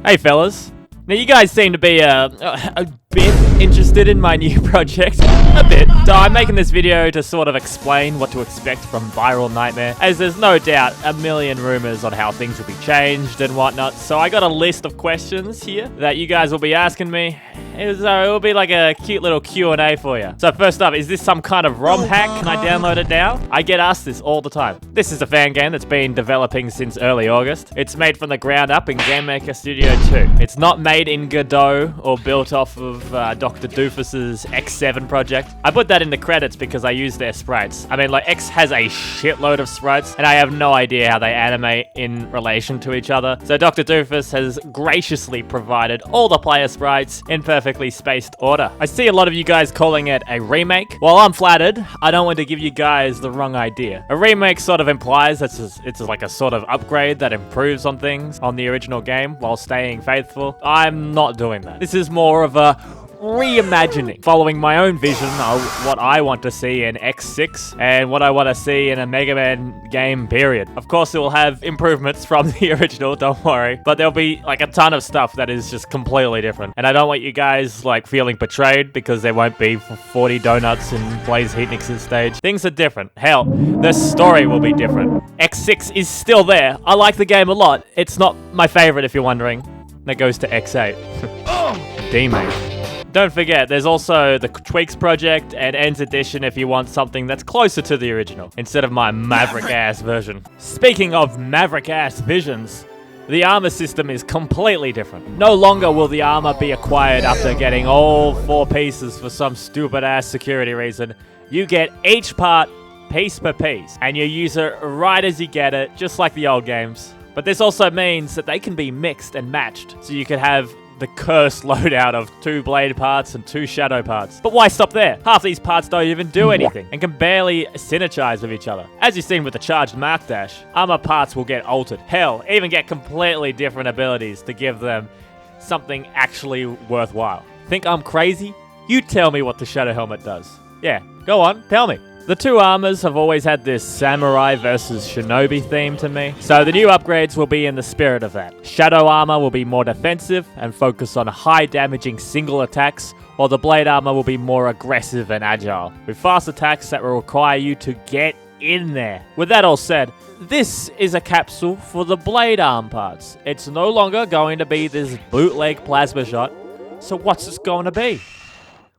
Hey fellas. Now you guys seem to be a bit interested in my new project. A bit. So I'm making this video to sort of explain what to expect from Viral Nightmare, as there's no doubt a million rumors on how things will be changed and whatnot. So I got a list of questions here that you guys will be asking me. It'll be like a cute little Q&A for you. So first up, is this some kind of ROM hack? Can I download it now? I get asked this all the time. This is a fan game that's been developing since early August. It's made from the ground up in Game Maker Studio 2. It's not made in Godot or built off of Dr. Doofus's X7 project. I put that in the credits because I use their sprites. I mean, like, X has a shitload of sprites, and I have no idea how they animate in relation to each other. So Dr. Doofus has graciously provided all the player sprites in perfectly spaced order. I see a lot of you guys calling it a remake. While I'm flattered, I don't want to give you guys the wrong idea. A remake sort of implies that it's like a sort of upgrade that improves on things on the original game while staying faithful. I'm not doing that. This is more of a reimagining, following my own vision of what I want to see in X6 and what I want to see in a Mega Man game, period. Of course, it will have improvements from the original, don't worry, but there'll be like a ton of stuff that is just completely different. And I don't want you guys like feeling betrayed because there won't be 40 donuts in Blaze Heatnix's stage. Things are different. Hell, the story will be different. X6 is still there. I like the game a lot. It's not my favorite, if you're wondering. That goes to X8. D-mate. Don't forget, there's also the Tweaks project and Ends Edition if you want something that's closer to the original, instead of my maverick-ass version. Speaking of maverick-ass visions, the armor system is completely different. No longer will the armor be acquired after getting all 4 pieces for some stupid-ass security reason. You get each part, piece per piece, and you use it right as you get it, just like the old games. But this also means that they can be mixed and matched, so you could have the cursed loadout of 2 blade parts and 2 shadow parts. But why stop there? Half these parts don't even do anything and can barely synergize with each other. As you've seen with the charged Mark Dash, armor parts will get altered. Hell, even get completely different abilities to give them something actually worthwhile. Think I'm crazy? You tell me what the Shadow Helmet does. Yeah, go on, tell me. The 2 armors have always had this samurai versus shinobi theme to me, so the new upgrades will be in the spirit of that. Shadow armor will be more defensive and focus on high damaging single attacks, while the blade armor will be more aggressive and agile, with fast attacks that will require you to get in there. With that all said, this is a capsule for the blade arm parts. It's no longer going to be this bootleg plasma shot, so what's this going to be?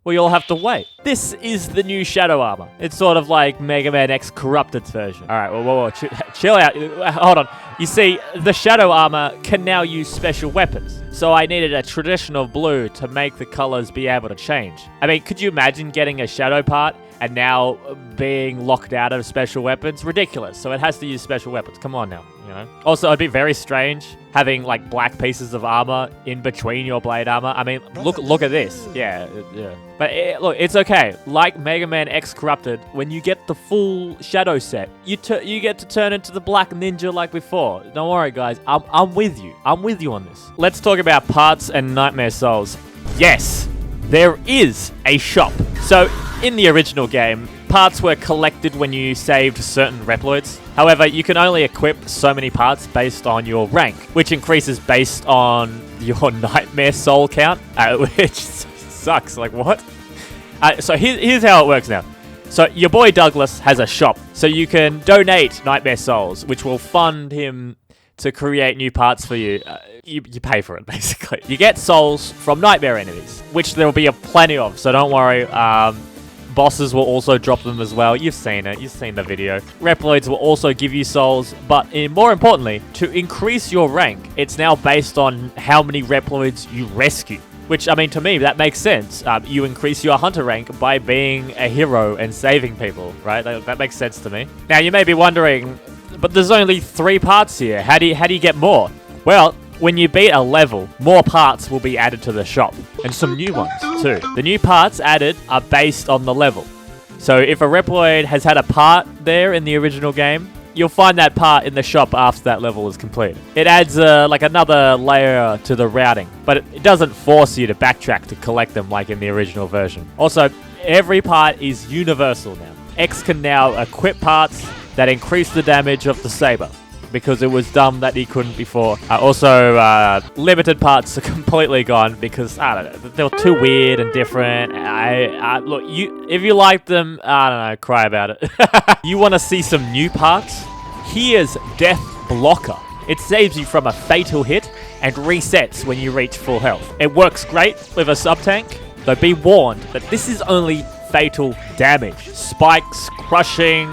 Well, you'll have to wait. This is the new Shadow Armor. It's sort of like Mega Man X Corrupted's version. All right, whoa, chill out. Hold on. You see, the Shadow Armor can now use special weapons. So I needed a traditional blue to make the colors be able to change. I mean, could you imagine getting a Shadow part and now being locked out of special weapons? Ridiculous. So it has to use special weapons. Come on now, you know? Also, it'd be very strange having like black pieces of armor in between your blade armor. I mean, look at this. Yeah. But look, it's okay. Like Mega Man X Corrupted, when you get the full Shadow set, you get to turn into the Black Ninja like before. Don't worry, guys. I'm with you. I'm with you on this. Let's talk about parts and Nightmare Souls. Yes, there is a shop. So in the original game, parts were collected when you saved certain Reploids. However, you can only equip so many parts based on your rank, which increases based on your Nightmare Soul count, which sucks. Like, what? So here's how it works now. So your boy Douglas has a shop, so you can donate Nightmare Souls, which will fund him to create new parts for you. You pay for it, basically. You get souls from Nightmare enemies, which there will be plenty of, so don't worry. Bosses will also drop them as well. You've seen it. You've seen the video. Reploids will also give you souls, but more importantly, to increase your rank, it's now based on how many Reploids you rescue. Which, I mean, to me, that makes sense. You increase your hunter rank by being a hero and saving people, right? That makes sense to me. Now, you may be wondering, but there's only 3 parts here. How do you get more? Well, when you beat a level, more parts will be added to the shop. And some new ones, too. The new parts added are based on the level. So if a Reploid has had a part there in the original game, you'll find that part in the shop after that level is completed. It adds like another layer to the routing, but it doesn't force you to backtrack to collect them like in the original version. Also, every part is universal now. X can now equip parts that increase the damage of the saber. because it was dumb that he couldn't before. Also, limited parts are completely gone because, I don't know, they were too weird and different. Look, if you like them, I don't know, cry about it. You want to see some new parts? Here's Death Blocker. It saves you from a fatal hit and resets when you reach full health. It works great with a sub-tank, though be warned that this is only fatal damage. Spikes, crushing,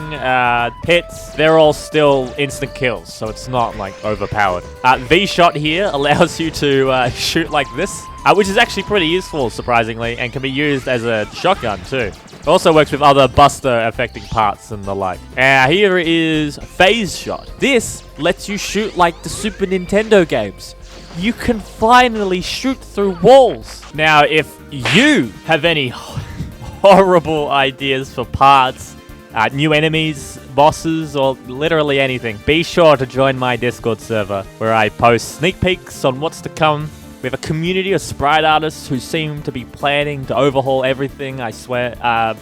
hits, they're all still instant kills, so it's not like overpowered. V-Shot here allows you to shoot like this, which is actually pretty useful, surprisingly, and can be used as a shotgun too. It also works with other buster affecting parts and the like. Here is Phase Shot. This lets you shoot like the Super Nintendo games. You can finally shoot through walls. Now, if you have any horrible ideas for parts, new enemies, bosses, or literally anything, be sure to join my Discord server where I post sneak peeks on what's to come. We have a community of sprite artists who seem to be planning to overhaul everything, I swear.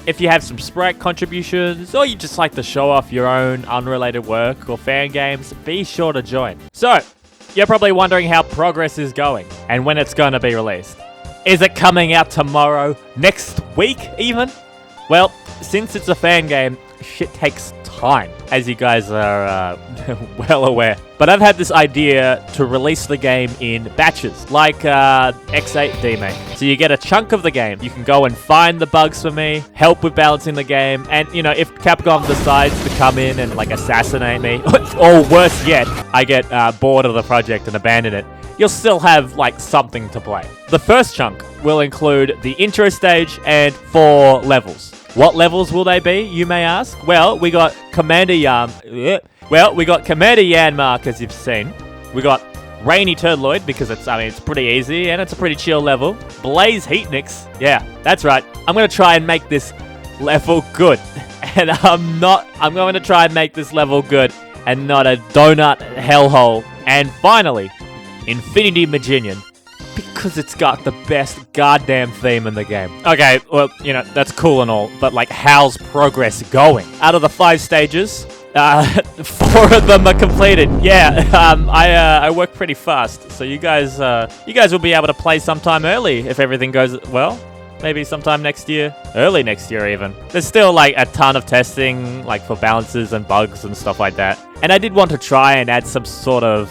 If you have some sprite contributions, or you just like to show off your own unrelated work or fan games, be sure to join. So, you're probably wondering how progress is going and when it's going to be released. Is it coming out tomorrow? Next week, even? Well, since it's a fan game, shit takes time, as you guys are well aware. But I've had this idea to release the game in batches, like X8 D-Main. So you get a chunk of the game. You can go and find the bugs for me, help with balancing the game, and, you know, if Capcom decides to come in and, like, assassinate me, or worse yet, I get bored of the project and abandon it, you'll still have, like, something to play. The first chunk will include the intro stage and 4 levels. What levels will they be, you may ask? Well, we got Commander Yanmark, as you've seen. We got Rainy Turtloid, because it's pretty easy, and it's a pretty chill level. Blaze Heatnix, yeah, that's right. I'm gonna try and make this level good. And I'm going to try and make this level good, and not a donut hellhole. And finally, Infinity Maginian, because it's got the best goddamn theme in the game. Okay, well, you know, that's cool and all, but, like, how's progress going? Out of the 5 stages, 4 of them are completed. Yeah, I work pretty fast, so you guys will be able to play sometime early if everything goes well. Maybe sometime next year, early next year even. There's still, like, a ton of testing, like, for balances and bugs and stuff like that. And I did want to try and add some sort of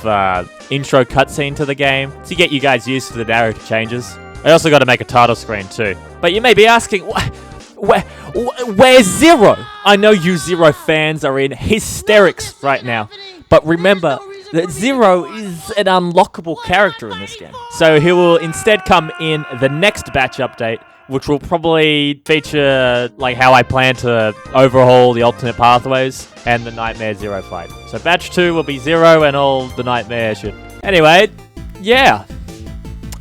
intro cutscene to the game to get you guys used to the narrative changes. I also got to make a title screen too. But you may be asking, where's Zero? I know you Zero fans are in hysterics right now. But remember that Zero is an unlockable character in this game. So he will instead come in the next batch update, which will probably feature, like, how I plan to overhaul the alternate pathways and the Nightmare Zero fight. So batch 2 will be Zero and all the Nightmare shit. Anyway, yeah.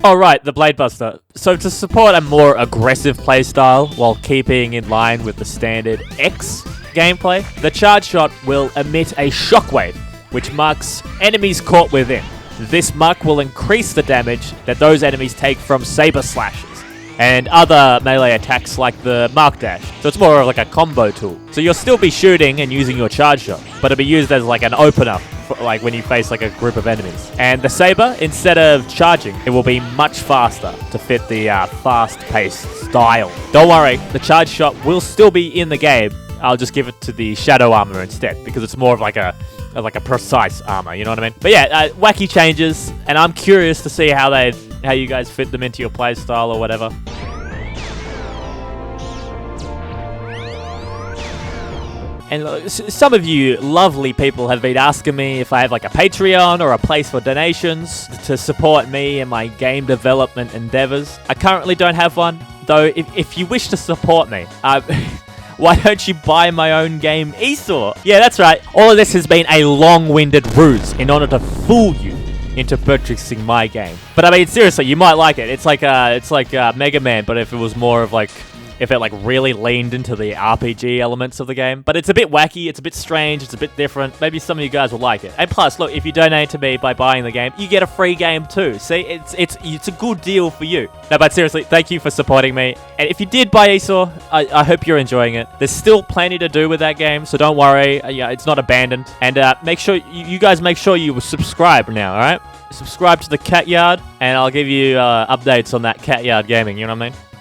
Alright, the Blade Buster. So to support a more aggressive playstyle while keeping in line with the standard X gameplay, the Charge Shot will emit a shockwave, which marks enemies caught within. This mark will increase the damage that those enemies take from saber slashes and other melee attacks like the Mark Dash. So it's more of like a combo tool. So you'll still be shooting and using your Charge Shot, but it'll be used as like an opener, for, like when you face like a group of enemies. And the saber, instead of charging, it will be much faster to fit the fast-paced style. Don't worry, the Charge Shot will still be in the game. I'll just give it to the Shadow Armor instead, because it's more of like a precise armor, you know what I mean? But yeah, wacky changes, and I'm curious to see how you guys fit them into your playstyle or whatever. And some of you lovely people have been asking me if I have like a Patreon or a place for donations to support me and my game development endeavors. I currently don't have one, though if you wish to support me, why don't you buy my own game, Esau? Yeah, that's right. All of this has been a long-winded ruse in order to fool you into purchasing my game. But I mean, seriously, you might like it. It's like Mega Man, but if it was more of like if it like really leaned into the RPG elements of the game. But it's a bit wacky, it's a bit strange, it's a bit different. Maybe some of you guys will like it. And plus, look, if you donate to me by buying the game, you get a free game too. See, it's a good deal for you. No, but seriously, thank you for supporting me. And if you did buy Esau, I hope you're enjoying it. There's still plenty to do with that game, so don't worry. Yeah, it's not abandoned. And make sure you guys make sure you subscribe now, all right? Subscribe to the Cat Yard, and I'll give you updates on that Cat Yard gaming. You know what I mean?